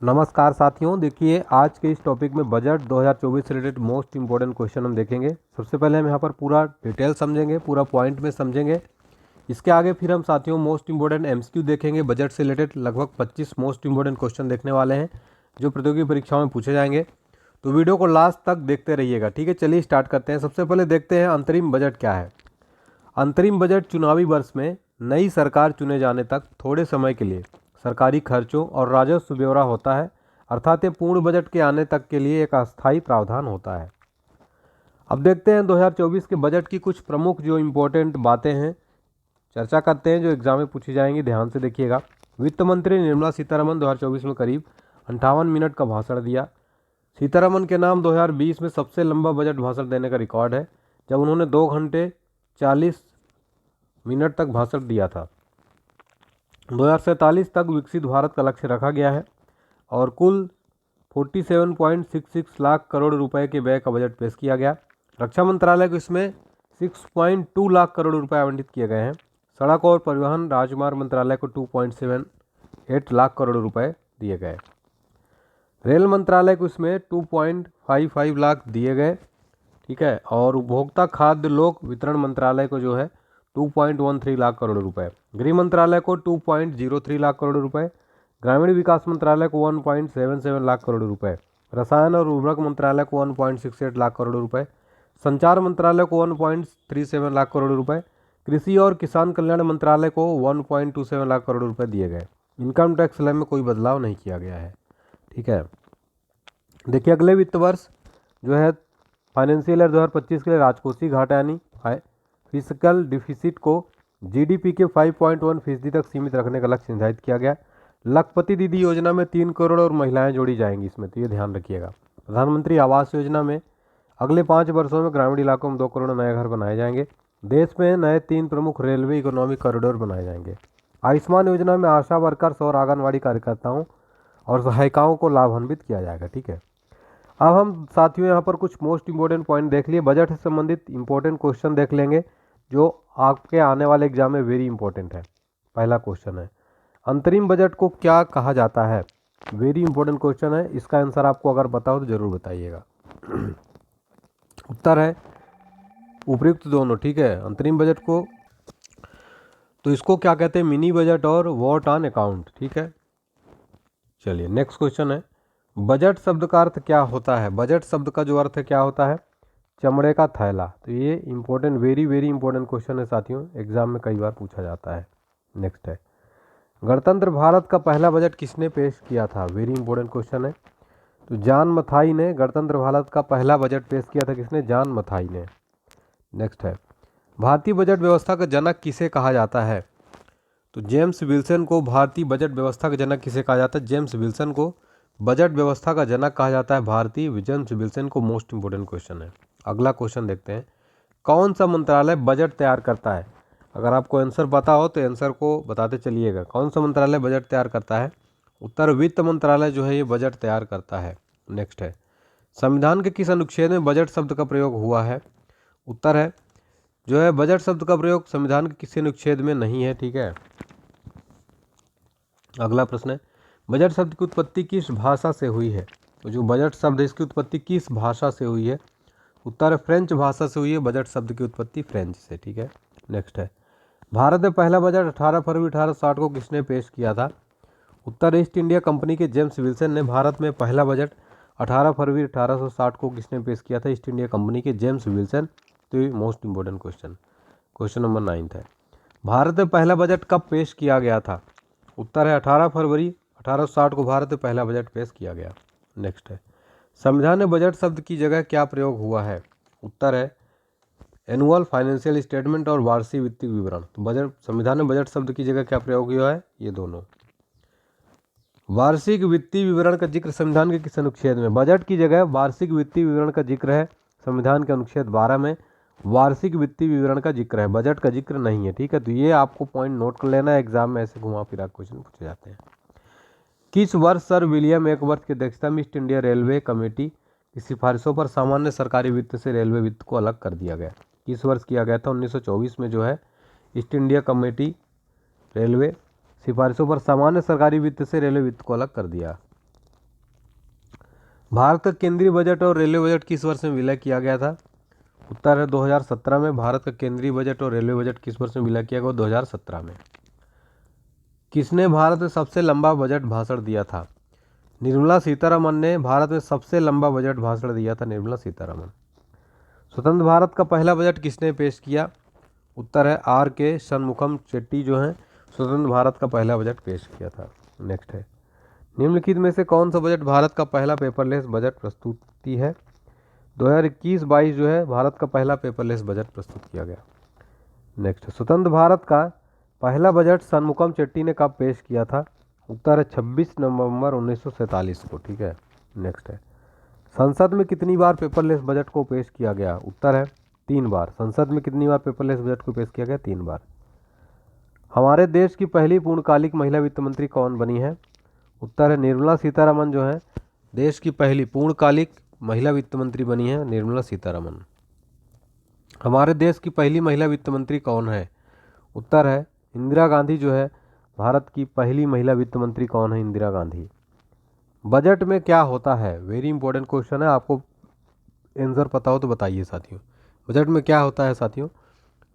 नमस्कार साथियों, देखिए आज के इस टॉपिक में बजट 2024 से रिलेटेड मोस्ट इंपॉर्टेंट क्वेश्चन हम देखेंगे। सबसे पहले हम यहाँ पर पूरा डिटेल समझेंगे, पूरा पॉइंट में समझेंगे। इसके आगे फिर हम साथियों मोस्ट इंपॉर्टेंट एमसीक्यू देखेंगे। बजट से रिलेटेड लगभग 25 मोस्ट इंपॉर्टेंट क्वेश्चन देखने वाले हैं जो प्रतियोगी परीक्षाओं में पूछे जाएंगे, तो वीडियो को लास्ट तक देखते रहिएगा। ठीक है, चलिए स्टार्ट करते हैं। सबसे पहले देखते हैं अंतरिम बजट क्या है। अंतरिम बजट चुनावी वर्ष में नई सरकार चुने जाने तक थोड़े समय के लिए सरकारी खर्चों और राजस्व ब्यौरा होता है, अर्थात ये पूर्ण बजट के आने तक के लिए एक अस्थायी प्रावधान होता है। अब देखते हैं 2024 के बजट की कुछ प्रमुख जो इम्पोर्टेंट बातें हैं, चर्चा करते हैं जो एग्जाम में पूछी जाएंगी। ध्यान से देखिएगा। वित्त मंत्री निर्मला सीतारमण 2024 में करीब 58 मिनट का भाषण दिया। सीतारमण के नाम 2020 में सबसे लंबा बजट भाषण देने का रिकॉर्ड है, जब उन्होंने 2 घंटे 40 मिनट तक भाषण दिया था। 2047 तक विकसित भारत का लक्ष्य रखा गया है और कुल 47.66 लाख करोड़ रुपए के व्यय का बजट पेश किया गया। रक्षा मंत्रालय को इसमें 6.2 लाख करोड़ रुपए आवंटित किए गए हैं। सड़क और परिवहन राजमार्ग मंत्रालय को 2.78 लाख करोड़ रुपए दिए गए। रेल मंत्रालय को इसमें 2.55 लाख दिए गए। ठीक है, और उपभोक्ता खाद्य लोक वितरण मंत्रालय को जो है 2.13 लाख करोड़ रुपए। गृह मंत्रालय को 2.03 लाख करोड़ रुपए। ग्रामीण विकास मंत्रालय को 1.77 लाख करोड़ रुपए। रसायन और उर्वरक मंत्रालय को 1.68 लाख करोड़ रुपए। संचार मंत्रालय को 1.37 लाख करोड़ रुपए। कृषि और किसान कल्याण मंत्रालय को 1.27 लाख करोड़ रुपए दिए गए। इनकम टैक्स स्लैब में कोई बदलाव नहीं किया गया है। ठीक है, देखिए अगले वित्त वर्ष जो है फाइनेंशियल ईयर 2025 के लिए राजकोषीय घाटा यानी फिस्कल डिफिसिट को जीडीपी के 5.1% तक सीमित रखने का लक्ष्य निर्धारित किया गया। लखपति दीदी योजना में 3 करोड़ और महिलाएं जोड़ी जाएंगी इसमें, तो ये ध्यान रखिएगा। प्रधानमंत्री आवास योजना में अगले 5 वर्षों में ग्रामीण इलाकों में 2 करोड़ नए घर बनाए जाएंगे। देश में नए 3 प्रमुख रेलवे इकोनॉमिक कॉरिडोर बनाए जाएंगे। आयुष्मान योजना में आशा वर्कर्स और आंगनवाड़ी कार्यकर्ताओं और सहायिकाओं को लाभान्वित किया जाएगा। ठीक है, अब हम साथियों यहाँ पर कुछ मोस्ट इंपॉर्टेंट पॉइंट देख लिए। बजट से संबंधित इंपॉर्टेंट क्वेश्चन देख लेंगे जो आपके आने वाले एग्जाम में वेरी इंपॉर्टेंट है। पहला क्वेश्चन है, अंतरिम बजट को क्या कहा जाता है? वेरी इंपॉर्टेंट क्वेश्चन है, इसका आंसर आपको अगर पता हो तो जरूर बताइएगा। उत्तर है उपयुक्त दोनों। ठीक है, अंतरिम बजट को तो इसको क्या कहते हैं, मिनी बजट और वोट ऑन अकाउंट। ठीक है, चलिए नेक्स्ट क्वेश्चन है, बजट शब्द का अर्थ क्या होता है? बजट शब्द का जो अर्थ है क्या होता है? चमड़े का थैला। तो ये इंपॉर्टेंट वेरी इंपॉर्टेंट क्वेश्चन है साथियों, एग्जाम में कई बार पूछा जाता है। नेक्स्ट है, गणतंत्र भारत का पहला बजट किसने पेश किया था? वेरी इंपॉर्टेंट क्वेश्चन है। तो जॉन मथाई ने गणतंत्र भारत का पहला बजट पेश किया था। किसने? जॉन मथाई ने। नेक्स्ट है, भारतीय बजट व्यवस्था का जनक किसे कहा जाता है? तो जेम्स विल्सन को भारतीय बजट व्यवस्था का जनक किसे कहा जाता है? जेम्स विल्सन को बजट व्यवस्था का जनक कहा जाता है, भारतीय जेम्स विल्सन को। मोस्ट इंपोर्टेंट क्वेश्चन है। अगला क्वेश्चन देखते हैं, कौन सा मंत्रालय बजट तैयार करता है? अगर आपको आंसर पता हो तो आंसर को बताते चलिएगा। कौन सा मंत्रालय बजट तैयार करता है? उत्तर वित्त मंत्रालय जो है ये बजट तैयार करता है। नेक्स्ट है, संविधान के किस अनुच्छेद में बजट शब्द का प्रयोग हुआ है? उत्तर है जो है बजट शब्द का प्रयोग संविधान के किसी अनुच्छेद में नहीं है। ठीक है, अगला प्रश्न है, बजट शब्द की उत्पत्ति किस भाषा से हुई है? तो जो बजट शब्द है इसकी उत्पत्ति किस भाषा से हुई है? उत्तर है फ्रेंच भाषा से हुई है बजट शब्द की उत्पत्ति, फ्रेंच से। ठीक है, नेक्स्ट है, भारत में पहला बजट 18 फरवरी 1860 को किसने पेश किया था? उत्तर ईस्ट इंडिया कंपनी के जेम्स विल्सन ने भारत में पहला बजट 18 फरवरी 1860 को किसने पेश किया था? ईस्ट इंडिया कंपनी के जेम्स विल्सन। तो ये most important question, question number 9 है, भारत में पहला बजट कब पेश किया गया था? उत्तर है 18 फरवरी 1860 को भारत में पहला बजट पेश किया गया। नेक्स्ट है, संविधान में बजट शब्द की जगह क्या प्रयोग हुआ है? उत्तर है एनुअल फाइनेंशियल स्टेटमेंट और वार्षिक वित्तीय विवरण। तो बजट संविधान में बजट शब्द की जगह क्या प्रयोग हुआ है? ये दोनों। वार्षिक वित्तीय विवरण का जिक्र संविधान के किस अनुच्छेद में? बजट की जगह वार्षिक वित्तीय विवरण का जिक्र है संविधान के अनुच्छेद 12 में। वार्षिक वित्तीय विवरण का जिक्र है, बजट का जिक्र नहीं है। ठीक है, तो ये आपको पॉइंट नोट कर लेना है, एग्जाम में ऐसे घुमा फिरा क्वेश्चन पूछे जाते हैं। किस वर्ष सर विलियम एकवर्थ की अध्यक्षता में ईस्ट इंडिया रेलवे कमेटी की सिफारिशों पर सामान्य सरकारी वित्त से रेलवे वित्त को अलग कर दिया गया? किस वर्ष किया गया था? 1924 में जो है ईस्ट इंडिया कमेटी रेलवे सिफारिशों पर सामान्य सरकारी वित्त से रेलवे वित्त को अलग कर दिया। भारत का केंद्रीय बजट और रेलवे बजट किस वर्ष में विलय किया गया था? उत्तर है 2017 में। भारत का केंद्रीय बजट और रेलवे बजट किस वर्ष में विलय किया गया? 2017 में। किसने भारत में सबसे लंबा बजट भाषण दिया था? निर्मला सीतारमन ने भारत में सबसे लंबा बजट भाषण दिया था, निर्मला सीतारमन। स्वतंत्र भारत का पहला बजट किसने पेश किया? उत्तर है R.K. शनमुखम चेट्टी जो हैं स्वतंत्र भारत का पहला बजट पेश किया था। नेक्स्ट है, निम्नलिखित में से कौन सा बजट भारत का पहला पेपरलेस बजट प्रस्तुति है? 2021-22 जो है भारत का पहला पेपरलेस बजट प्रस्तुत किया गया। नेक्स्ट, स्वतंत्र भारत का पहला बजट शनमुखम चेट्टी ने कब पेश किया था? उत्तर है 26 नवंबर 1947 को। ठीक है। नेक्स्ट है, संसद में कितनी बार पेपरलेस बजट को पेश किया गया? उत्तर है 3 बार। संसद में कितनी बार पेपरलेस बजट को पेश किया गया? 3 बार। हमारे देश की पहली पूर्णकालिक महिला वित्त मंत्री कौन बनी है? उत्तर है निर्मला सीतारमन जो है देश की पहली पूर्णकालिक महिला वित्त मंत्री बनी है, निर्मला सीतारमन। हमारे देश की पहली महिला वित्त मंत्री कौन है? उत्तर है इंदिरा गांधी जो है भारत की पहली महिला वित्त मंत्री कौन है? इंदिरा गांधी। बजट में क्या होता है? वेरी इंपॉर्टेंट क्वेश्चन है, आपको आंसर पता हो तो बताइए साथियों। बजट में क्या होता है साथियों?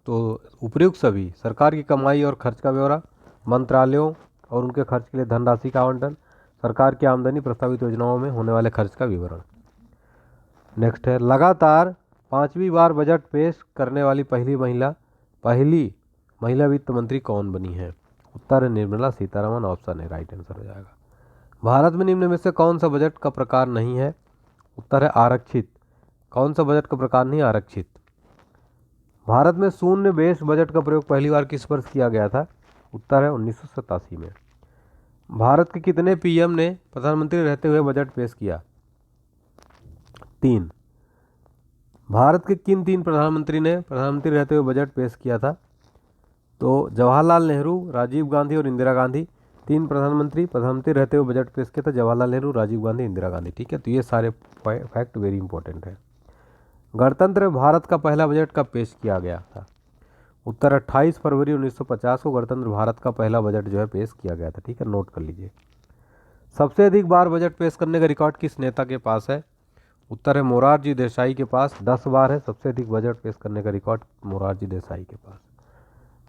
तो उपयुक्त सभी सरकार की कमाई और खर्च का ब्यौरा, मंत्रालयों और उनके खर्च के लिए धनराशि का आवंटन, सरकार की आमदनी, प्रस्तावित योजनाओं में होने वाले खर्च का विवरण। नेक्स्ट है, लगातार 5वीं बार बजट पेश करने वाली पहली महिला वित्त मंत्री कौन बनी है? उत्तर है निर्मला सीतारमन। ऑप्शन है राइट आंसर हो जाएगा। भारत में निम्न में से कौन सा बजट का प्रकार नहीं है? उत्तर है आरक्षित। कौन सा बजट का प्रकार नहीं? आरक्षित। भारत में शून्य बेस बजट का प्रयोग पहली बार किस वर्ष किया गया था? उत्तर है 1987 में। भारत के कितने पीएम ने प्रधानमंत्री रहते हुए बजट पेश किया? 3। भारत के किन 3 प्रधानमंत्री ने प्रधानमंत्री रहते हुए बजट पेश किया था? तो जवाहरलाल नेहरू, राजीव गांधी और इंदिरा गांधी। 3 प्रधानमंत्री रहते हुए बजट पेश किया था, जवाहरलाल नेहरू, राजीव गांधी, इंदिरा गांधी। ठीक है, तो ये सारे फैक्ट वेरी इंपॉर्टेंट है। गणतंत्र भारत का पहला बजट कब पेश किया गया था? उत्तर 28 फरवरी 1950 को गणतंत्र भारत का पहला बजट जो है पेश किया गया था। ठीक है, नोट कर लीजिए। सबसे अधिक बार बजट पेश करने का रिकॉर्ड किस नेता के पास है? उत्तर है मोरारजी देसाई के पास। 10 बार है सबसे अधिक बजट पेश करने का रिकॉर्ड मोरारजी देसाई के पास।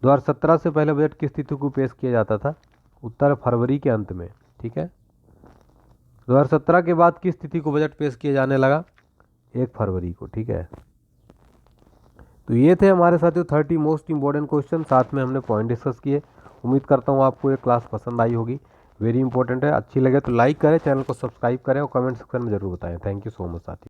2017 से पहले बजट किस तिथि को पेश किया जाता था? उत्तर फरवरी के अंत में। ठीक है, 2017 के बाद किस तिथि को बजट पेश किया जाने लगा? 1 फरवरी को। ठीक है, तो ये थे हमारे साथियों 30 मोस्ट इंपॉर्टेंट क्वेश्चन, साथ में हमने पॉइंट डिस्कस किए। उम्मीद करता हूँ आपको ये क्लास पसंद आई होगी। वेरी इंपॉर्टेंट है, अच्छी लगे तो लाइक करें, चैनल को सब्सक्राइब करें और कमेंट सेक्शन में जरूर बताएं। थैंक यू सो मच साथियों।